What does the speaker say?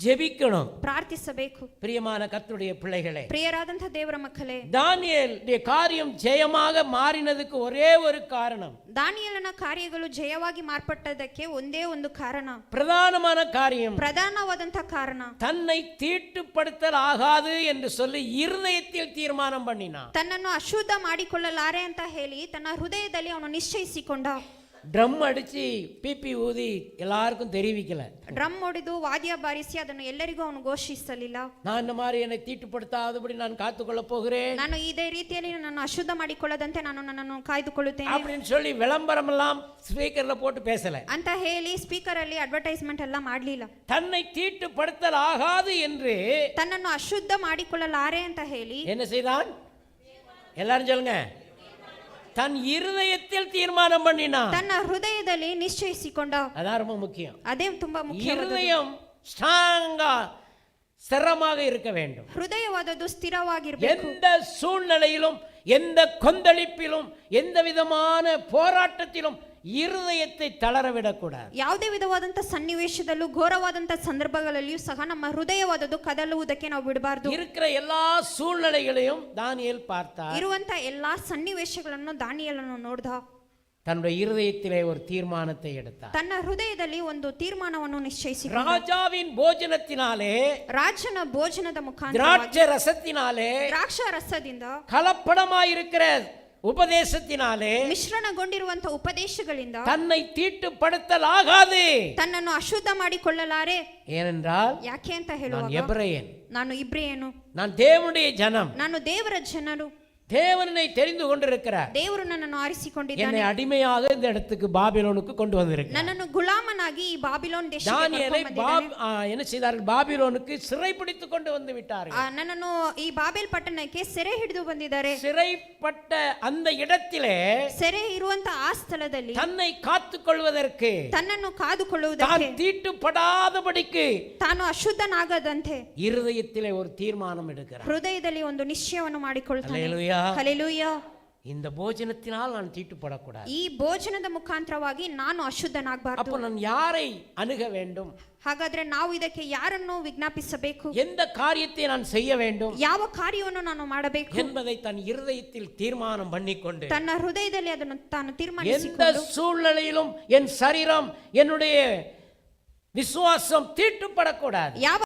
ஜெபிக்கணும். ಪ್ರಾರ್ಥಿಸಬೇಕು. பிரியமான கர்த்தருடைய பிள்ளைகளே, ಪ್ರಿಯರಾದಂಥ ದೇವರ ಮಕ್ಕಳೇ, தானியேலுடைய காரியம் ஜெயமாக மாறினதுக்கு ஒரே ஒரு காரணம். ದಾನಿಯೇಲನ ಕಾರ್ಯಗಳು ಜಯವಾಗಿ ಮಾರ್ಪಟ್ಟದಕ್ಕೆ ಒಂದೇ ಒಂದು ಕಾರಣ, பிரதானமான காரியம், ಪ್ರಧಾನವಾದಂಥ ಕಾರಣ, தன்னை தீட்டுப்படுத்தல் ஆகாது என்று சொல்லி இருதயத்தில் தீர்மானம் பண்ணினான். ತನ್ನನ್ನು ಅಶುದ್ಧ ಮಾಡಿಕೊಳ್ಳಲಾರೆ ಅಂತ ಹೇಳಿ ತನ್ನ ಹೃದಯದಲ್ಲಿ ಅವನು ನಿಶ್ಚಯಿಸಿಕೊಂಡ. ட்ரம் அடிச்சு பிபி ஊதி எல்லாருக்கும் தெரிவிக்கல. ಡ್ರಮ್ ಹೊಡೆದು ವಾದ್ಯ ಬಾರಿಸಿ ಅದನ್ನು ಎಲ್ಲರಿಗೂ ಅವನು ಘೋಷಿಸಲಿಲ್ಲ. நான் இந்த மாதிரி என்னை தீட்டுப்படுத்தாதபடி நான் காத்துக்கொள்ள போகிறேன், ನಾನು ಇದೇ ರೀತಿಯಲ್ಲಿ ನನ್ನನ್ನು ಅಶುದ್ಧ ಮಾಡಿಕೊಳ್ಳದಂತೆ ನಾನು ನನ್ನನ್ನು ಕಾಯ್ದುಕೊಳ್ಳುತ್ತೇನೆ அப்படின்னு சொல்லி விளம்பரம் எல்லாம் ஸ்பீக்கர்ல போட்டு பேசல. ಅಂತ ಹೇಳಿ ಸ್ಪೀಕರ್ ಅಲ್ಲಿ ಅಡ್ವರ್ಟೈಸ್ಮೆಂಟ್ ಎಲ್ಲ ಮಾಡಲಿಲ್ಲ. தன்னை தீட்டுப்படுத்தல் ஆகாது என்று ತನ್ನನ್ನು ಅಶುದ್ಧ ಮಾಡಿಕೊಳ್ಳಲಾರೆ ಅಂತ ಹೇಳಿ என்ன செய்தான்? எல்லாரும் சொல்லுங்க. தன் இருதயத்தில் தீர்மானம் பண்ணினான். ತನ್ನ ಹೃದಯದಲ್ಲಿ ನಿಶ್ಚಯಿಸಿಕೊಂಡ. அதான் ரொம்ப முக்கியம். ಅದೇ ತುಂಬಾ ಮುಖ್ಯವಾದದ್ದು. இருதயம் ஸ்ட்ராங்கா ஸ்திரமாக இருக்க வேண்டும். ಹೃದಯವಾದದ್ದು ಸ್ಥಿರವಾಗಿರಬೇಕು. எந்த சூழ்நிலையிலும், எந்த கொந்தளிப்பிலும், எந்த விதமான போராட்டத்திலும் இருதயத்தை தளர விடக்கூடாது. ಯಾವುದೇ ವಿಧವಾದಂತ ಸನ್ನಿವೇಶದಲ್ಲೂ ಘೋರವಾದಂತ ಸಂದರ್ಭಗಳಲ್ಲಿಯೂ ಸಹ ನಮ್ಮ ಹೃದಯವಾದದ್ದು ಕದಲುವುದಕ್ಕೆ ನಾವು ಬಿಡಬಾರದು. இருக்கிற எல்லா சூழ்நிலைகளையும் தானியேல் பார்த்தார். ಇರುವಂತ ಎಲ್ಲಾ ಸನ್ನಿವೇಶಗಳನ್ನು ದಾನಿಯೇಲನು ನೋಡಿದ. தன்னுடைய இருதயத்திலே ஒரு தீர்மானத்தை எடுத்தார். ತನ್ನ ಹೃದಯದಲ್ಲಿ ಒಂದು ತೀರ್ಮಾನವನ್ನು ನಿಶ್ಚಯಿಸಿಕೊಂಡ. ராஜாவின் போஜனத்தினாலே, ರಾಜನ ಭೋಜನದ ಮುಖಾಂತರ, திராட்சை ரசத்தினாலே, ದ್ರಾಕ್ಷಾ ರಸದಿಂದ, கலப்படமாயிருக்கிற உபதேசத்தினாலே, ಮಿಶ್ರಣಗೊಂಡಿರುವಂತ ಉಪದೇಶಗಳಿಂದ தன்னை தீட்டுப்படுத்தல் ஆகாது. ತನ್ನನ್ನು ಅಶುದ್ಧ ಮಾಡಿಕೊಳ್ಳಲಾರೆ. ஏனென்றால் ಯಾಕೆ ಅಂತ நான் ಹೇಳುವಾಗ, எபிரெயன், ನಾನು ಇಬ್ರಿಯನು, நான் தேவனுடைய ஜனம், ನಾನು ದೇವರ ಜನರು, தேவனை தெரிந்து கொண்டிருக்கிறார், ದೇವರು ನನ್ನನ್ನು ಆರಿಸಿಕೊಂಡಿದ್ದಾನೆ, என்னை அடிமையாக இந்த இடத்துக்கு பாபிலோனுக்கு கொண்டு வந்திருக்கிறார். ನನ್ನನ್ನು ಗುಲಾಮನಾಗಿ ಈ ಬಾಬಿಲೋನ್ ದೇಶಕ್ಕೆ தானியேலை ಕರ್ಕೊಂಡು ಬಂದಿದ್ದಾನೆ. என்ன செய்தார்கள்? பாபிலோனுக்கு சிறைப்பிடித்து கொண்டு வந்து விட்டார்கள். ನನ್ನನ್ನು ಈ ಬಾಬೆಲ್ ಪಟ್ಟಣಕ್ಕೆ ಸೆರೆ ಹಿಡಿದು ಬಂದಿದ್ದಾರೆ. சிறைப்பட்ட அந்த இடத்திலே ಸೆರೆ ಇರುವಂತ ಆ ಸ್ಥಳದಲ್ಲಿ தன்னை காத்துக்கொள்வதற்கு, ತನ್ನನ್ನು தான் ಕಾದುಕೊಳ್ಳುವುದಕ್ಕೆ, தீட்டுப்படாதபடிக்கு ತಾನು ಅಶುದ್ಧನಾಗದಂತೆ இருதயத்திலே ஒரு தீர்மானம் எடுக்கிறார். ಹೃದಯದಲ್ಲಿ ಒಂದು ನಿಶ್ಚಯವನ್ನು ಮಾಡಿಕೊಳ್ಳುತ್ತಾನೆ. அல்லேலூயா. ಹಲ್ಲೆಲೂಯಾ. இந்த போஜனத்தினால் நான் தீட்டுப்படக்கூடாது. ಈ ಭೋಜನದ ಮುಖಾಂತರವಾಗಿ ನಾನು ಅಶುದ್ಧನಾಗಬಾರದು. அப்ப நான் யாரை அணுக வேண்டும்? ಹಾಗಾದ್ರೆ ನಾವು ಇದಕ್ಕೆ ಯಾರನ್ನು ವಿಜ್ಞಾಪಿಸಬೇಕು? எந்த காரியத்தை நான் செய்ய வேண்டும் ಯಾವ ಕಾರ್ಯವನ್ನು ನಾನು ಮಾಡಬೇಕು என்பதை தன் இருதயத்தில் தீர்மானம் பண்ணிக்கொண்டு, ತನ್ನ ಹೃದಯದಲ್ಲಿ ಅದನ್ನು ತಾನು எந்த ತೀರ್ಮಾನಿಸಿಕೊಂಡು, சூழ்நிலையிலும் என் சரீரம், என்னுடைய விசுவாசம் தீட்டுப்படக்கூடாது. ಯಾವ